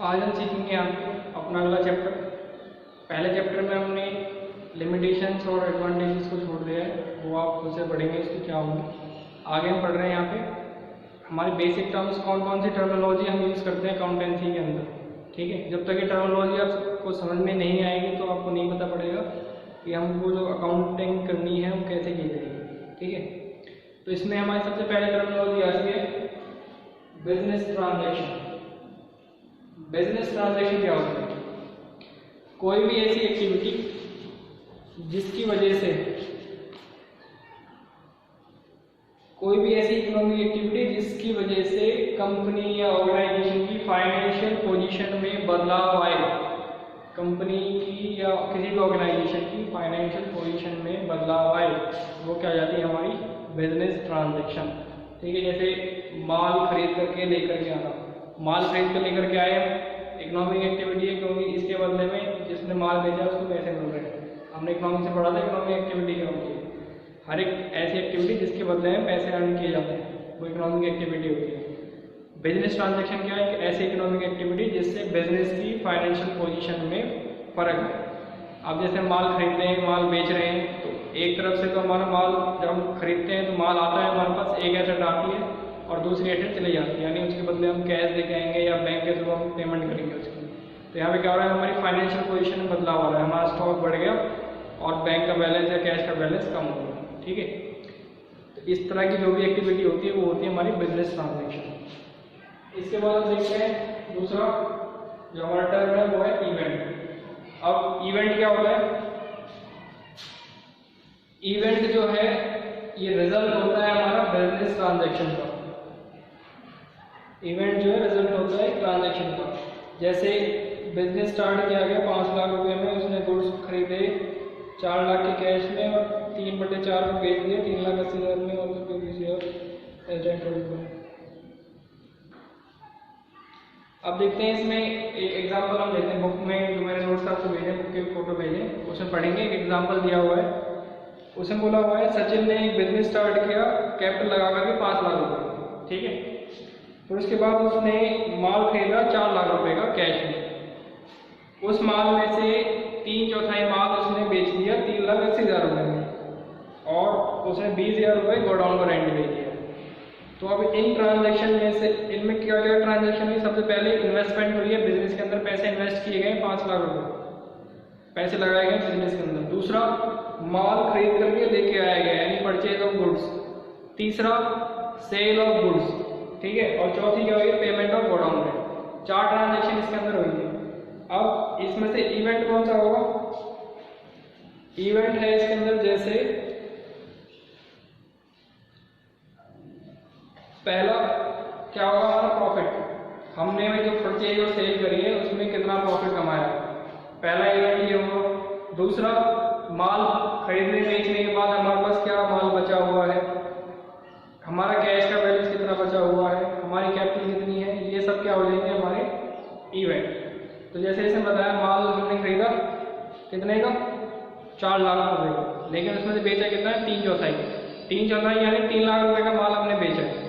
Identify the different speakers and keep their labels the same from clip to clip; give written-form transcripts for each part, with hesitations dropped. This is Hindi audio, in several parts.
Speaker 1: आज हम सीखेंगे यहाँ पे अपना अगला चैप्टर। पहले चैप्टर में हमने लिमिटेशंस और एडवांटेजेस को छोड़ दिया है, वो आप खुद से पढ़ेंगे इसकी क्या होंगे। आगे हम पढ़ रहे हैं यहाँ पे हमारे बेसिक टर्म्स, कौन कौन सी टर्मिनोलॉजी हम यूज़ करते हैं अकाउंटेंसी के अंदर। ठीक है, जब तक ये टर्मिनोलॉजी आपको समझ में नहीं आएगी तो आपको नहीं पता पड़ेगा कि हमको जो अकाउंटिंग करनी है वो कैसे की जाएगी। ठीक है, तो इसमें हमारी सबसे पहले टर्मिनोलॉजी आती है बिजनेस ट्रांजैक्शन। बिजनेस ट्रांजैक्शन क्या होता है? कोई भी ऐसी एक्टिविटी जिसकी वजह से, कोई भी ऐसी इकोनॉमिक एक्टिविटी जिसकी वजह से कंपनी या ऑर्गेनाइजेशन की फाइनेंशियल पोजीशन में बदलाव आए। कंपनी की या किसी भी ऑर्गेनाइजेशन की फाइनेंशियल पोजीशन में बदलाव आए, वो क्या जाती है हमारी बिजनेस ट्रांजैक्शन। ठीक है, जैसे माल खरीद करके लेकर के आना, माल खरीद कर लेकर के आए, इकोनॉमिक एक्टिविटी है क्योंकि इसके बदले में जिसने माल भेजा उसको पैसे मिल रहे हैं। हमने इकोनॉमिक से पढ़ा था इकोनॉमिक एक्टिविटी क्या होती है। हर एक ऐसी एक्टिविटी जिसके बदले में पैसे अर्न किए जाते हैं वो इकोनॉमिक एक्टिविटी होती है। बिजनेस ट्रांजैक्शन क्या है? ऐसी इकोनॉमिक एक्टिविटी जिससे बिजनेस की फाइनेंशियल पोजीशन में फर्क है। अब जैसे माल खरीद रहे हैं, माल बेच रहे हैं, तो एक तरफ से तो हमारा माल जब हम खरीदते हैं तो माल आता है हमारे पास, एक एसेट आती है और दूसरी एसेट चली जाती है, यानी उसके बदले हम कैश लेके आएंगे या बैंक के थ्रू हम पेमेंट करेंगे उसकी। तो यहाँ पे क्या हो रहा है, हमारी फाइनेंशियल पोजीशन में बदलाव आ रहा है, हमारा स्टॉक बढ़ गया और बैंक का बैलेंस या कैश का बैलेंस कम हो गया। ठीक है, तो इस तरह की जो भी एक्टिविटी होती है वो होती है हमारी बिजनेस ट्रांजैक्शन। इसके बाद हम देखते हैं दूसरा जो हमारा टर्म है वो है इवेंट। अब इवेंट क्या होता है? इवेंट जो है ये रिजल्ट होता है हमारा बिजनेस ट्रांजैक्शन का। इवेंट जो है रिजल्ट होता है ट्रांजैक्शन का। जैसे बिजनेस स्टार्ट किया गया 5 लाख रुपए में, उसने गुड्स खरीदे 4 लाख के कैश में और 3/4 को बेच दिया 3,80,000 में और उसको किसी और एजेंट को। अब देखते हैं इसमें एक एग्जांपल हम लेते हैं। बुक में जो मैंने नोट्स आपको भेजे, बुक के फोटो भेजे, उसमें पढ़ेंगे। एक एग्जांपल दिया हुआ है, उसमें बोला हुआ है सचिन ने एक बिजनेस स्टार्ट किया कैपिटल लगा करके 5 लाख रुपए। ठीक है, फिर उसके बाद उसने माल खरीदा 4 लाख रुपए का कैश में। उस माल में से 3/4 माल उसने बेच दिया 3,80,000 रुपए में और उसने 20,000 रुपए गोडाउन का रेंट दे दिया। तो अब इन ट्रांजैक्शन में से इनमें क्या क्या ट्रांजैक्शन हुई? सबसे पहले इन्वेस्टमेंट हुई है, बिजनेस के अंदर पैसे इन्वेस्ट किए गए 5 लाख रुपए पैसे लगाए गए बिजनेस के अंदर। दूसरा, माल खरीद करके लेके आया गया यानी परचेज ऑफ गुड्स। तीसरा, सेल ऑफ गुड्स। ठीक है, और चौथी क्या हुई? Payment of godown rent. 4 transaction इसके अंदर हुई है। अब इसमें से इवेंट कौन सा होगा? इवेंट है इसके अंदर जैसे पहला क्या होगा हमारा प्रॉफिट। हमने में जो परचेज और सेल करी है उसमें कितना प्रॉफिट कमाया, पहला इवेंट ये होगा। दूसरा, माल खरीदने बेचने के बाद हमारे पास क्या माल बचा हुआ है, हमारा कैश का बैलेंस कितना बचा हुआ है, हमारी कैपिटल कितनी है, ये सब क्या हो जाएंगे हमारे इवेंट। तो जैसे इसने बताया माल हमने खरीदा कितने का 4 लाख रुपए का, लेकिन उसमें से बेचा कितना है 3/4 यानी 3 लाख रुपए का माल हमने बेचा है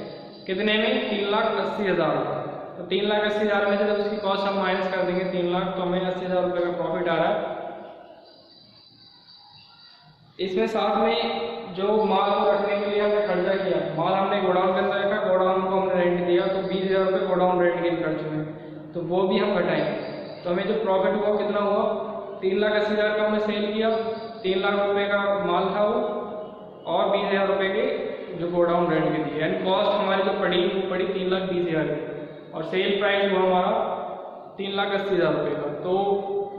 Speaker 1: कितने में 3,80,000 रुपये। तो 3,80,000 में से जब उसकी कॉस्ट हम माइनस कर देंगे 3 लाख तो हमें 80,000 रुपये का प्रॉफिट आ रहा है। इसमें साथ में जो माल को रखने के लिए हमने खर्चा किया, माल हमने गोडाउन के अंदर रखा, गोडाउन को हमने रेंट दिया तो 20,000 रुपये गोडाउन रेंट के खर्च हुए, तो वो भी हम घटाएंगे। तो हमें जो प्रॉफिट हुआ कितना हुआ 3,80,000 का हमने सेल किया, 3 लाख रुपए का माल था वो और 20,000 रुपये के जो गोडाउन रेंट के दिए, यानी कॉस्ट हमारी जो पड़ी वो पड़ी 3,20,000 की और सेल प्राइस हुआ हमारा 3,80,000 रुपये का। तो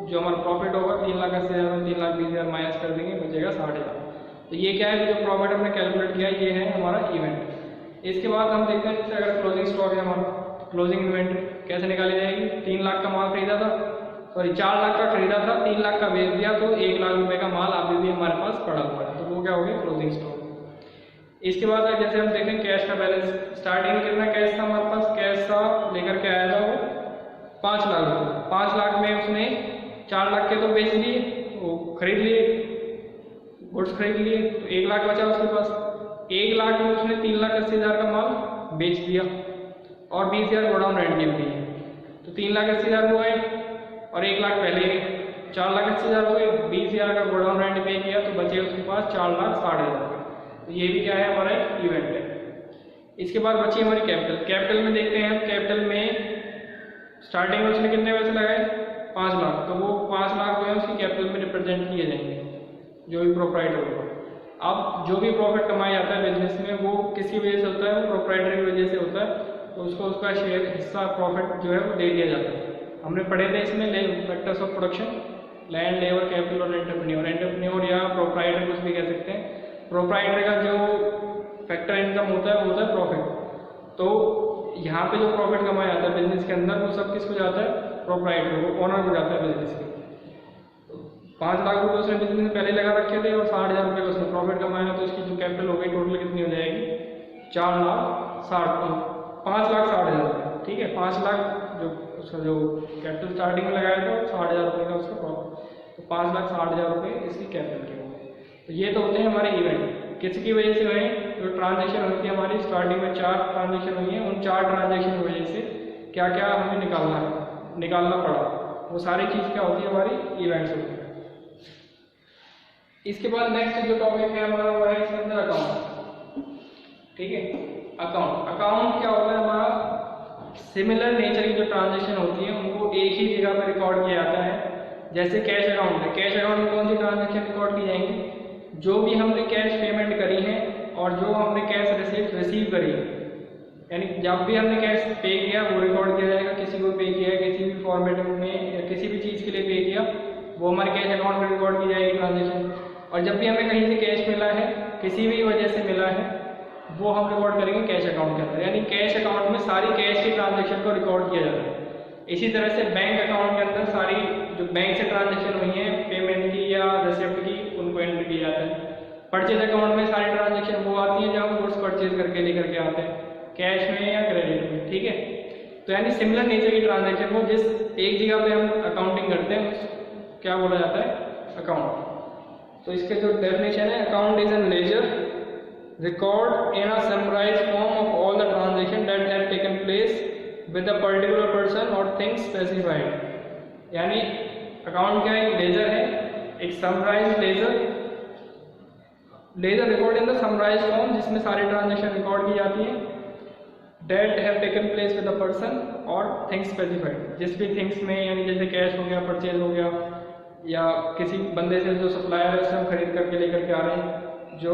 Speaker 1: जो हमारा प्रॉफिट होगा 3,80,000 में 3,20,000 माइनस कर देंगे, बचेगा 60,000। तो ये क्या है, जो प्रॉफिट हमने कैलकुलेट किया ये है हमारा इवेंट। इसके बाद हम देखते हैं जैसे अगर क्लोजिंग स्टॉक है हमारा, क्लोजिंग इन्वेंटरी कैसे निकाली जाएगी। 3 लाख का माल खरीदा था, सॉरी 4 लाख का खरीदा था, 3 लाख का बेच दिया तो 1 लाख रुपए का माल अभी भी हमारे पास पड़ा हुआ है, तो वो क्या हो गया क्लोजिंग स्टॉक। इसके बाद जैसे हम देखें कैश का बैलेंस, स्टार्टिंग में कितना कैश था हमारे पास, कैश था लेकर के आया था वो 5 लाख रुपये। 5 लाख में उसने 4 लाख के तो बेच लिए, वो खरीद लिए, गुड्स खरीद लिए, तो 1 लाख बचा उसके पास। 1 लाख में उसने 3,80,000 का माल बेच दिया और 20,000 गोडाउन रेंट के दिए। तो 3,80,000 हुआ है और 1 लाख पहले 4,80,000 हो गए, 20,000 का गोडाउन रेंट पे किया तो बचे उसके पास 4,60,000 रुपये। तो ये भी क्या है, हमारा एक इवेंट है। इसके बाद बची हमारी कैपिटल। कैपिटल में देखते हैं हम, कैपिटल में स्टार्टिंग में उसने कितने पैसे लगाए, 5 लाख, तो वो 5 लाख जो है उसकी कैपिटल में रिप्रेजेंट किए जाएंगे जो भी प्रोप्राइटर होगा। अब जो भी प्रॉफिट कमाया जाता है बिजनेस में वो किसकी वजह से होता है, वो प्रोप्राइटर की वजह से होता है, तो उसको उसका शेयर हिस्सा प्रॉफिट जो है वो दे दिया जाता है। हमने पढ़े थे इसमें factors of production, land, labour, capital और एंटरप्रेन्योर। एंटरप्रेन्योर या प्रोप्राइटर कुछ भी कह सकते हैं। प्रोप्राइटर का जो फैक्टर इनकम होता है वो होता है प्रॉफिट। तो यहाँ पे जो प्रॉफिट कमाया जाता है बिजनेस के अंदर वो सब किसको जाता है, प्रोप्राइटर को, ओनर को जाता है बिजनेस के। 5 लाख रुपये उसने बिजनेस में पहले लगा रखे थे और 60,000 रुपये का उसने प्रॉफिट कमाया, तो उसकी जो कैपिटल हो गई टोटल कितनी हो जाएगी, 5,60,000 रुपये। ठीक है, 5 लाख जो उसका जो कैपिटल स्टार्टिंग में लगाया था 60,000 रुपये का उसका प्रॉफिट, तो 5,60,000 रुपये इसकी कैपिटल के होंगे। तो ये तो होते हैं हमारे इवेंट। किसकी वजह से हुए, जो ट्रांजेक्शन होती है हमारी स्टार्टिंग में 4 ट्रांजेक्शन हुई है, उन 4 ट्रांजेक्शन की वजह से क्या क्या हमें निकालना पड़ा, वो सारी चीज़ क्या होती है, हमारी इवेंट्स होती है। इसके बाद नेक्स्ट जो टॉपिक है हमारा वो है इसके अंदर अकाउंट। ठीक है, अकाउंट क्या होता है, हमारा सिमिलर नेचर की जो ट्रांजेक्शन होती है उनको एक ही जगह पर रिकॉर्ड किया जाता है। जैसे कैश अकाउंट है, कैश अकाउंट में कौन सी ट्रांजेक्शन रिकॉर्ड की जाएंगी, जो भी हमने कैश पेमेंट करी है और जो हमने कैश रिसीव करी है, यानी जब भी हमने कैश पे किया वो रिकॉर्ड किया जाएगा, किसी को पे किया है किसी भी फॉर्मेट में या किसी भी चीज़ के लिए पे किया वो हमारे कैश अकाउंट में रिकॉर्ड की जाएगी ट्रांजेक्शन। और जब भी हमें कहीं से कैश मिला है, किसी भी वजह से मिला है, वो हम रिकॉर्ड करेंगे कैश अकाउंट के अंदर, यानी कैश अकाउंट में सारी कैश की ट्रांजेक्शन को रिकॉर्ड किया जाता है। इसी तरह से बैंक अकाउंट के अंदर सारी जो बैंक से ट्रांजेक्शन हुई है पेमेंट की या रिसिप्ट की, उनको एंट्री की जाता है। परचेज अकाउंट में सारी ट्रांजेक्शन वो आती है जब हम गुड्स परचेज करके लेकर के आते हैं, कैश में या क्रेडिट में। ठीक है, तो यानी सिमिलर नेचर की ट्रांजेक्शन को जिस एक जगह पे हम अकाउंटिंग करते हैं क्या बोला जाता है, अकाउंट। तो इसके जो डेफिनेशन है, account is an ledger record in a summarized form of all the transaction that have taken place with a particular person और थिंग्स स्पेसिफाइड। यानी अकाउंट क्या है, लेजर है, एक summarized ledger record in the summarized form जिसमें सारी ट्रांजेक्शन रिकॉर्ड की जाती है, that have taken place with a person और थिंग्स स्पेसिफाइड, जिस भी थिंग्स में, यानी जैसे कैश हो गया, परचेज हो गया, या किसी बंदे से जो सप्लायर है उससे हम खरीद करके लेकर के आ रहे हैं, जो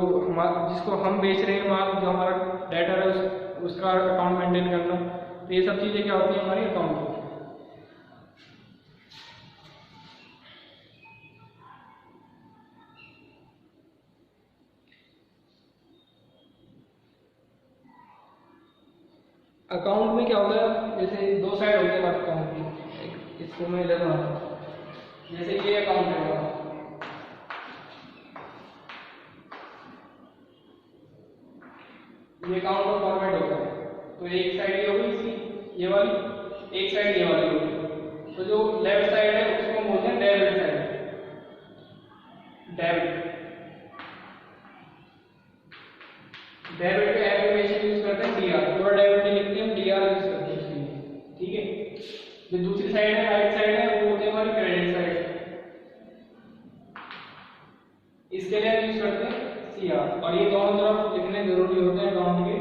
Speaker 1: जिसको हम बेच रहे हैं माल, जो हमारा डेटर है उसका अकाउंट मेंटेन करना, तो ये सब चीज़ें क्या होती हैं हमारी अकाउंट की। अकाउंट में क्या होता है, जैसे 2 साइड होते हैं अकाउंट की, इसको मैं ले रहा हूँ, जैसे ये अकाउंट है, ये अकाउंट का फॉर्मेट होता है, तो एक साइड ये होगी इसकी, ये वाली, एक साइड ये वाली होगी। तो जो लेफ्ट साइड है उसको हम बोलते हैं डेबिट साइड, डेबिट का एब्रिविएशन यूज करते हैं डीआर, पूरा डेबिट नहीं लिखते हम, डीआर यूज करते हैं इसलिए। ठीक है, जो दूसरी साइड है, राइट साइड है, वो होती है हमारी क्रेडिट साइड, इसके लिए हम यूज करते हैं सीआर। और ये दोनों तरफ लिखने जरूरी होते हैं अकाउंट के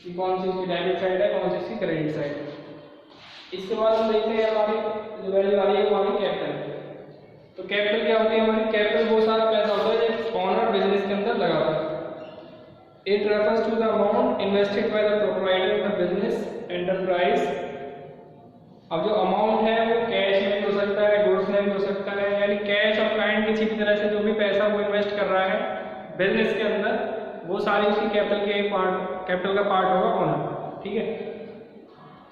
Speaker 1: कि कौन सी इसकी डेबिट साइड है, कौन सी इसकी क्रेडिट साइड है। इसके बाद हम देखते हैं हमारी जो वैल्यू आ रही है हमारी कैपिटल। तो कैपिटल क्या होती है हमारी, कैपिटल वो सारा पैसा होता है जो ओनर बिजनेस के अंदर लगाता है। It refers to the amount invested by the proprietor in the business enterprise. अब जो अमाउंट है वो कैश में भी हो सकता है, गुड्स में भी हो सकता है, यानी कैश और काइंड किसी भी तरह से जो भी पैसा वो इन्वेस्ट कर रहा है बिजनेस के अंदर, वो सारी उसकी कैपिटल का पार्ट होगा ओनर। ठीक है,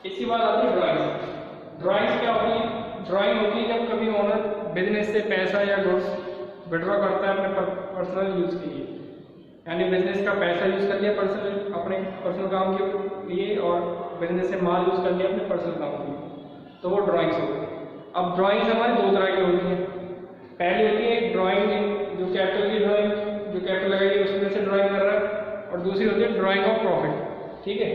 Speaker 1: इसके बाद आती है ड्राइंग्स। ड्राइंग्स क्या होती है, ड्राइंग होती है जब कभी ओनर बिजनेस से पैसा या गुड्स विड्रॉ करता है अपने पर्सनल यूज के लिए, यानी बिजनेस का पैसा यूज कर लिया अपने पर्सनल काम के लिए और बिजनेस से माल यूज कर लिया अपने पर्सनल काम के लिए, तो वो ड्राइंग्स हो गई। अब ड्राइंग्स हमारी 2 तरह की होती हैं। पहली होती है ड्राइंग जो कैपिटल की ड्राइंग, जो कैपिटल लगाई है उसमें से ड्राइंग कर रहा है, और दूसरी होती है ड्राइंग ऑफ प्रॉफिट। ठीक है,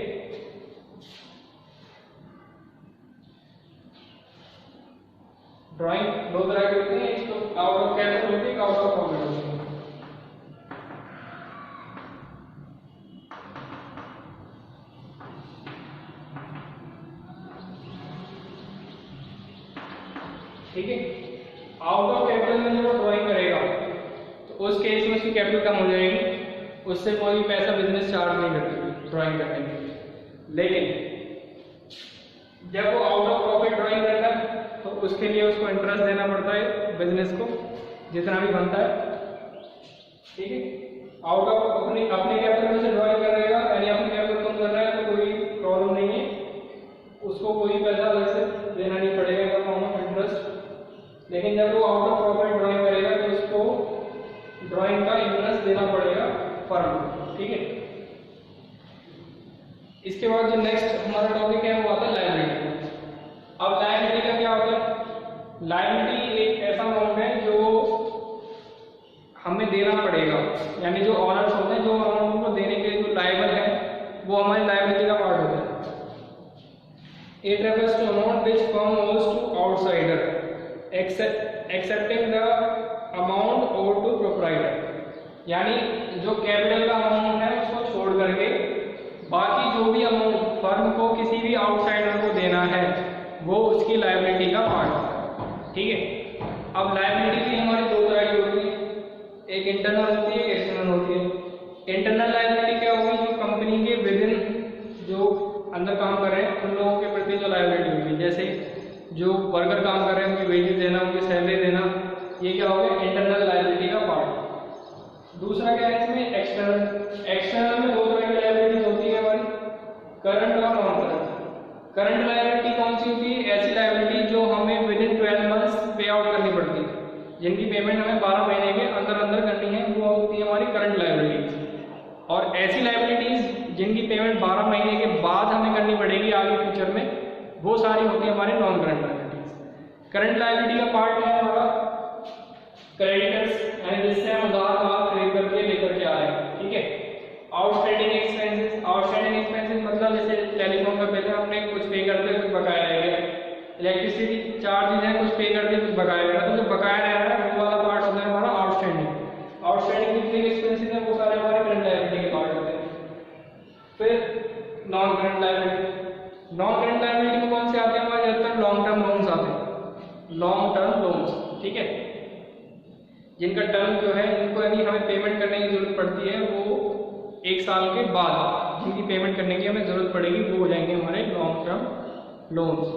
Speaker 1: ठीक है। आउट ऑफ कैपिटल में जब वो ड्राइंग करेगा तो उस केस में उसकी कैपिटल कम हो जाएगी, उससे कोई पैसा बिजनेस चार्ज नहीं करती ड्राइंग करने के लिए। लेकिन जब वो आउट ऑफ प्रॉफिट ड्राइंग करता है तो उसके लिए उसको इंटरेस्ट देना पड़ता है बिजनेस को जितना भी बनता है, ठीक है। आउट ऑफ अपने कैपिटल में से ड्राइंग कर रहेगा यानी अपनी कैपिटल कम कर रहा है तो कोई प्रॉब्लम नहीं है, उसको कोई पैसा अलग से देना नहीं पड़ेगा in the form of interest. लेकिन जब वो आउट ऑफ प्रॉफिट ड्राइंग करेगा तो उसको ड्राइंग का इंटरेस्ट देना पड़ेगा फर्म को, ठीक है। इसके बाद जो नेक्स्ट हमारा टॉपिक है वो आता है लायबिलिटी। अब लायबिलिटी का क्या होता है? लायबिलिटी एक ऐसा अमाउंट है जो हमें देना पड़ेगा, यानी जो ऑनर्स होते हैं जो अमाउंट को देने के लिए जो लायबल है वो हमारी लायबिलिटी का पार्ट होता है। It refers to amount which firm owes to outsider, excepting the amount owed to proprietor। यानी जो कैपिटल का अमाउंट है उसको छोड़ करके बाकी जो भी अमाउंट फर्म को किसी भी आउटसाइडर को देना है वो उसकी लायबिलिटी का पार्ट है, ठीक है। अब लायबिलिटी भी हमारी दो तरह की होती है, एक इंटरनल होती है, एक एक्सटर्नल होती है। इंटरनल लायबिलिटी क्या होगी? जो कंपनी के विद इन जो अंदर काम कर रहे हैं उन लोगों के प्रति जो लायबिलिटी होगी, जैसे जो वर्कर काम कर रहे हैं उनकी वेजेस देना, उनकी सैलरी देना, ये क्या हो गया? इंटरनल लायबिलिटी का पार्ट। दूसरा क्या है इसमें? एक्सटर्नल। एक्सटर्नल में दो तरह की लायबिलिटी होती है हमारी, करंट और नॉन करंट। करंट लायबिलिटी कौन सी होती है? ऐसी लायबिलिटी जो हमें विद इन 12 मंथ्स पे आउट करनी पड़ती है, जिनकी पेमेंट हमें 12 महीने के अंदर अंदर करनी है, वो होती है हमारी करंट लायबिलिटीज। और ऐसी लायबिलिटीज जिनकी पेमेंट 12 महीने के बाद हमें करनी पड़ेगी आगे फ्यूचर में, वो सारी होती है हमारी non current liabilities. Current liability का पार्ट है हमारा क्रेडिटर्स, यानी जिससे हम उधार माल खरीद करके लेकर के आ रहे हैं, ठीक है। Outstanding expenses. आउटस्टैंडिंग एक्सपेंसेस मतलब जैसे टेलीफोन का बिल है, हमने कुछ पे करते कुछ बकाया रह गया, इलेक्ट्रिसिटी चार्जेस है कुछ पे करते कुछ बकाया रह गया, तो जो बकाया रह रहा है वो वाला पार्ट होता है हमारा आउटस्टैंडिंग। आउटस्टैंडिंग जितने एक्सपेंसेस हैं वो सारे हमारे करंट लायबिलिटी के पार्ट होते हैं। फिर non current liability. Non current liability में कौन से आते हैं हमारे? ज्यादातर लॉन्ग टर्म लोन्स आते हैं, लॉन्ग टर्म लोन्स, ठीक है। जिनका टर्म जो है जिनको यानी हमें पेमेंट करने की जरूरत पड़ती है वो 1 साल के बाद जिनकी पेमेंट करने की हमें जरूरत पड़ेगी वो हो जाएंगे हमारे लॉन्ग टर्म लोन्स।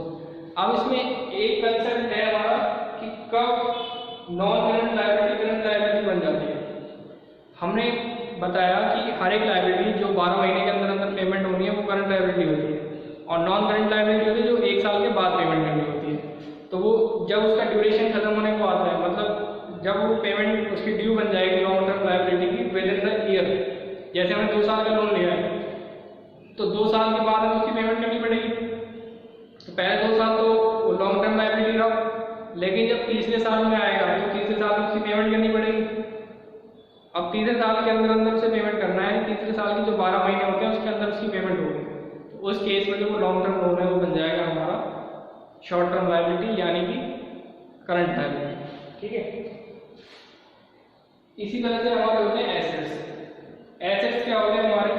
Speaker 1: अब इसमें एक कंसेप्ट है हमारा कि कब non current liability current liability बन जाती है। हमने बताया कि हर एक लायबिलिटी जो 12 महीने के अंदर अंदर पेमेंट होनी है वो करंट लायबिलिटी होती है, और नॉन करंट लायबिलिटी होती है जो 1 साल के बाद पेमेंट करनी होती है। तो वो जब उसका ड्यूरेशन खत्म होने को आता है, मतलब जब वो पेमेंट उसकी ड्यू बन जाएगी लॉन्ग टर्म लायबिलिटी की विद इन द ईयर, जैसे हमने 2 साल का लोन लिया है तो 2 साल के बाद हमें उसकी पेमेंट करनी पड़ेगी। तो पहले 2 साल तो लॉन्ग टर्म लायबिलिटी रहा, लेकिन जब तीसरे साल में आएगा तो तीसरे साल में उसकी पेमेंट करनी पड़ेगी। अब तीसरे साल के अंदर अंदर उसे पेमेंट करना है, तीसरे साल की जो 12 महीने होते हैं उसके अंदर उसकी पेमेंट होगी, तो उस केस में जो वो लॉन्ग टर्म लोन है वो बन जाएगा हमारा शॉर्ट टर्म लायबिलिटी यानी कि करंट लायबिलिटी, ठीक है। इसी तरह से हमारे होते हैं एसेट्स। एसेट्स क्या होते हैं हमारे?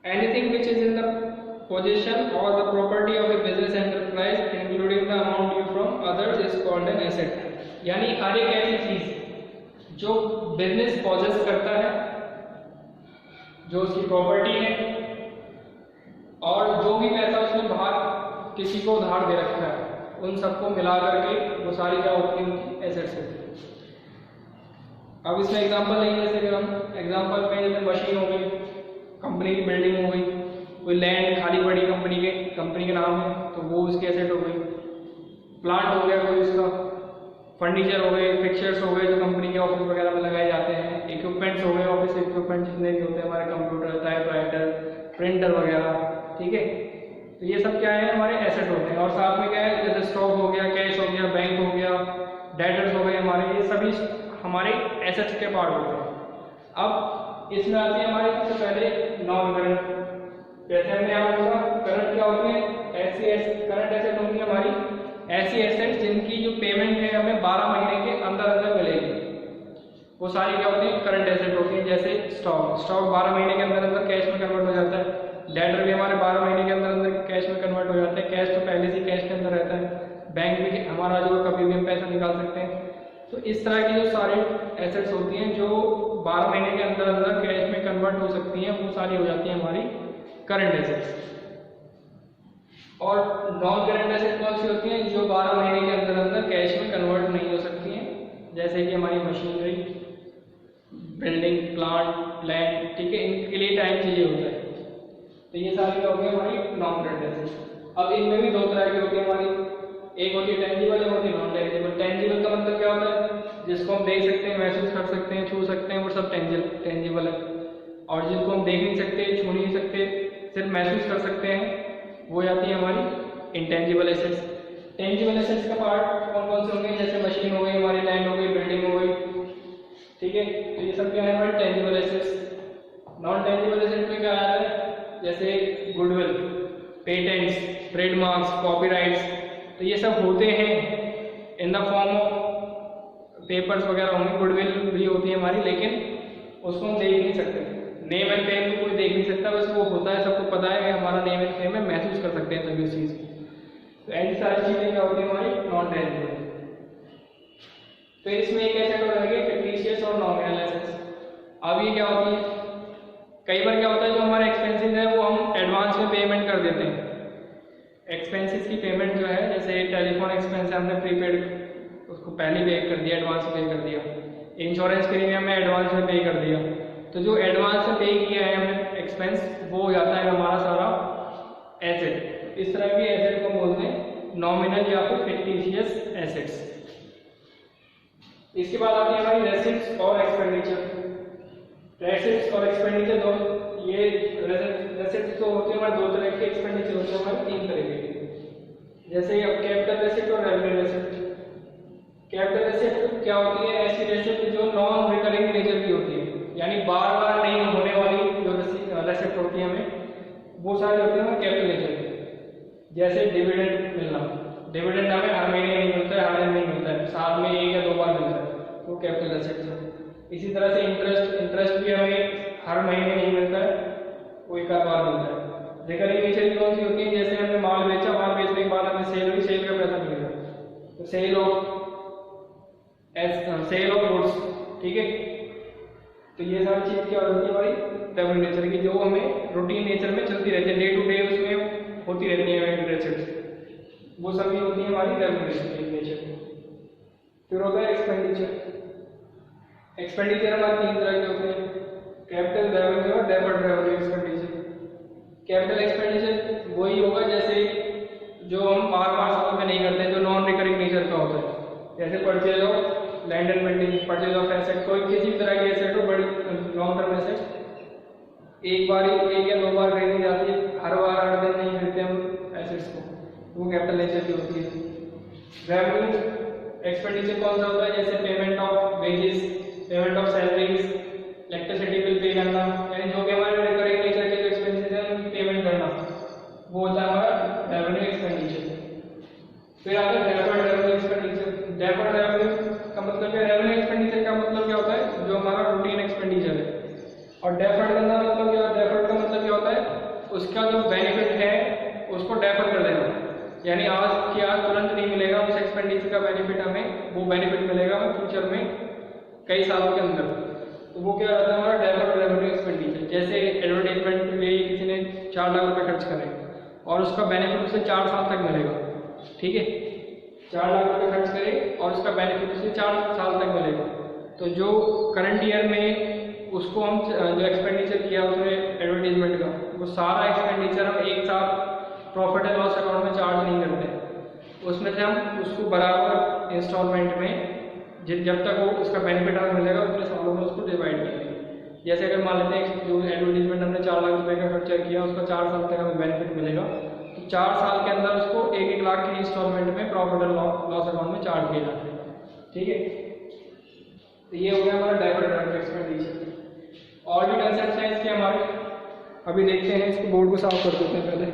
Speaker 1: Anything which is in the possession or the property of a business enterprise including the amount due from others is called an asset। यानी हर एक ऐसी चीज जो बिजनेस पॉजेस करता है, जो उसकी प्रॉपर्टी है, और जो भी पैसा उसने बाहर किसी को उधार दे रखा है, उन सबको मिला करके वो सारी क्या होती है? उनकी एसेट्स होती है। अब इसमें एग्जांपल लेंगे, जैसे अगर हम एग्जांपल में जैसे मशीन हो गई, कंपनी की बिल्डिंग हो गई, कोई लैंड खाली पड़ी कंपनी के नाम है तो वो उसकी एसेट हो गई, प्लांट हो गया कोई उसका, फर्नीचर हो गए, फिक्चर्स हो गए जो कंपनी के ऑफिस वगैरह में लगाए जाते हैं, इक्विपमेंट्स हो गए, ऑफिस इक्विपमेंट जितने भी होते हैं हमारे, कंप्यूटर, टाइपराइटर, प्रिंटर वगैरह, ठीक है। तो ये सब क्या है? हमारे एसेट होते हैं। और साथ में क्या है? जैसे स्टॉक हो गया, कैश हो गया, बैंक हो गया, डेटर्स हो गए हमारे, ये सभी हमारे एसेट्स के पार्ट होते हैं। अब इसमें आती है हमारे सबसे पहले नॉन करंट। जैसे हमने यहाँ बोला करंट क्या होती है? करंट एसेट होती है हमारी ऐसी एसेट जिनकी जो पेमेंट है हमें 12 महीने के अंदर अंदर मिलेगी, वो सारी क्या होती है? करंट एसेट होती है। जैसे स्टॉक 12 महीने के अंदर अंदर कैश में कन्वर्ट हो जाता है। डेटर भी हमारे 12 महीने के अंदर अंदर कैश में कन्वर्ट हो जाते हैं। कैश तो पहले से कैश के अंदर रहता है, बैंक में हमारा जो कभी भी हम पैसा निकाल सकते हैं। तो इस तरह की जो सारी एसेट्स होती हैं जो 12 महीने के अंदर अंदर कैश में कन्वर्ट हो सकती हैं, वो सारी हो जाती हैं हमारी करंट एसेट्स। और नॉन करंट एसेट कौन सी होती हैं? जो 12 महीने के अंदर अंदर कैश में कन्वर्ट नहीं हो सकती हैं, जैसे कि हमारी मशीनरी, बिल्डिंग, प्लांट, ठीक है, इनके लिए टाइम चाहिए होता है। तो ये सारी क्या होगी हमारी नॉन करंट एसेट्स। अब इनमें भी दो तरह की होती है हमारी, एक होती है टेंजिबल, एक होती है नॉन टेंजिबल। टेंजिबल का मतलब क्या होता है? जिसको हम देख सकते हैं, महसूस कर सकते हैं, छू सकते हैं, वो सब टेंजिबल है। और जिनको हम देख नहीं सकते, छू नहीं सकते, सिर्फ महसूस कर सकते हैं, वो जाती है हमारी इंटेंजिबल एसेट्स। टेंजिबल एसेट्स का पार्ट कौन कौन से होंगे? जैसे मशीन हो गई, हमारी लैंड हो गई, बिल्डिंग हो गई, ठीक है। तो ये सब क्या है हमारे tangible assets. Non tangible asset में क्या आता है? जैसे गुडविल, पेटेंट्स, ट्रेडमार्क्स, कॉपीराइट्स, तो ये सब होते हैं in the form of papers वगैरह होंगे। गुडविल भी होती है हमारी, लेकिन उसको हम देख नहीं सकते। नेम एंड फेम को कोई देख नहीं सकता, बस वो होता है, सबको पता है कि हमारा नेम एंड फेम है, महसूस कर सकते हैं सभी उस चीज़ को। तो ऐसी सारी चीज़ें क्या होती है हमारी नॉन टेंजिबल। फिर इसमें एक एसेट और रहेगी फिक्टिशियस और नॉमिनल एसेट्स। अब ये क्या होती है? कई बार क्या होता है, जो हमारे एक्सपेंसेस है वो हम एडवांस में पेमेंट कर देते हैं। एक्सपेंसेस की पेमेंट जो है, जैसे टेलीफोन एक्सपेंस हमने प्रीपेड उसको पहले पे कर दिया, एडवांस में पे कर दिया। इंश्योरेंस प्रीमियम में एडवांस में पे कर दिया। तो जो एडवांस में पे किया है हमने एक्सपेंस, वो हो जाता है हमारा सारा एसेट। इस तरह के एसेट को बोलते हैं नॉमिनल या फिर फिक्टिशियस एसेट्स। इसके बाद आती है हमारी रेसिप्ट्स और एक्सपेंडिचर। रेसिप्ट्स और एक्सपेंडिचर दो, ये रेसिप्ट्स तो होते हैं हमारे दो तरह के, एक्सपेंडिचर होते हैं हमारे तीन तरह के। जैसे अब कैपिटल रेसिप्ट और रेवेन्यू रेसिप्ट। कैपिटल रेसिप्ट क्या होती है? ऐसी रेसिप्ट जो नॉन रिकरिंग नेचर की होती है, यानी बार बार नहीं होने वाली जो रेसिप्ट होती है हमें, वो सारी होती है कैपिटल नेचर की। जैसे डिविडेंड मिलना, डिविडेंड हमें हर महीने नहीं मिलता है, हर दिन नहीं मिलता है, साल में एक या दो बार मिलता है, वो कैपिटल रेसिप्ट है। इसी तरह से इंटरेस्ट भी हमें हर महीने नहीं मिलता है, वो एक बार मिलता है। रिकरिंग नेचर की कौन सी होती है? जैसे हमने माल बेचा, माल बेचने के बाद हमें सेल हुई, सेल का पैसा मिलेगा, तो सेल ऑफ गुड्स, ठीक है। तो ये सारी चीज क्या होती है हमारी रेवेन्यू नेचर की, जो हमें रूटीन नेचर में चलती रहती है, डे टू डे उसमें होती रहती है रेसिप्ट, वो सभी होती है हमारी रेवेन्यू नेचर। फिर होता है एक्सपेंडिचर। एक्सपेंडिचर हमारे तीन तरह के होते हैं, कैपिटल, रेवेन्यू और deferred revenue expenditure. Capital expenditure वही होगा जैसे जो हम बार बार साल में नहीं करते, जो नॉन रिकरिंग नेचर का होता है, जैसे purchase of land and building, purchase of asset, कोई किसी भी तरह की एसेट हो, बड़ी लॉन्ग टर्म एसेट, एक बार एक या दो बार खरीदी जाती है, हर बार हर दिन नहीं खरीदते हम एसेट्स को, वो कैपिटल नेचर की होती है। रेवेन्यू एक्सपेंडिचर कौन सा होता है? जैसे payment of wages, payment of salaries, electricity bill pay करना, यानी जो भी हमारे रिकरिंग नेचर के जो एक्सपेंसेस हैं उनकी पेमेंट करना, वो होता है हमारा रेवेन्यू एक्सपेंडिचर। फिर आता है deferred revenue expenditure. Deferred revenue का मतलब क्या? रेवेन्यू एक्सपेंडिचर का मतलब क्या होता है? जो हमारा रूटीन एक्सपेंडिचर है। और डेफर्ड का मतलब क्या? डेफर्ड का मतलब क्या होता है? उसका जो बेनिफिट है उसको डेफर कर देना, यानी आज की आज तुरंत नहीं मिलेगा उस एक्सपेंडिचर का बेनिफिट, हमें वो बेनिफिट मिलेगा फ्यूचर में कई सालों के अंदर। तो वो क्या रहता है हमारा डेफर्ड रेवेन्यू एक्सपेंडिचर। जैसे एडवर्टाइजमेंट के लिए किसी ने 4 लाख रुपए खर्च करे और उसका बेनिफिट उसे 4 साल तक मिलेगा, ठीक है, 4 लाख रुपए खर्च करे और उसका बेनिफिट उसे 4 साल तक मिलेगा। तो जो करंट ईयर में उसको हम जो एक्सपेंडिचर किया उसने एडवर्टाइजमेंट का, वो सारा एक्सपेंडिचर हम एक साथ प्रॉफिट एंड लॉस अकाउंट में चार्ज नहीं करते, उसमें से हम उसको बराबर इंस्टॉलमेंट में जब तक वो उसका बेनिफिट हमें मिलेगा उतने सालों में उसको डिवाइड करेंगे। जैसे अगर मान लेते हैं जो एडवर्टाइजमेंट हमने 4 लाख रुपए का खर्चा किया, उसका 4 साल तक हमें बेनिफिट मिलेगा, तो 4 साल के अंदर उसको 1-1 लाख की इंस्टॉलमेंट में प्रॉफिट एंड लॉस अकाउंट में चार्ज किया जाता है, ठीक है। तो ये हो गया हमारा डेफर्ड रेवेन्यू एक्सपेंडिचर। और भी कंसेप्ट हैं इसके हमारे, अभी देखते हैं, इसको बोर्ड को साफ कर देते हैं पहले।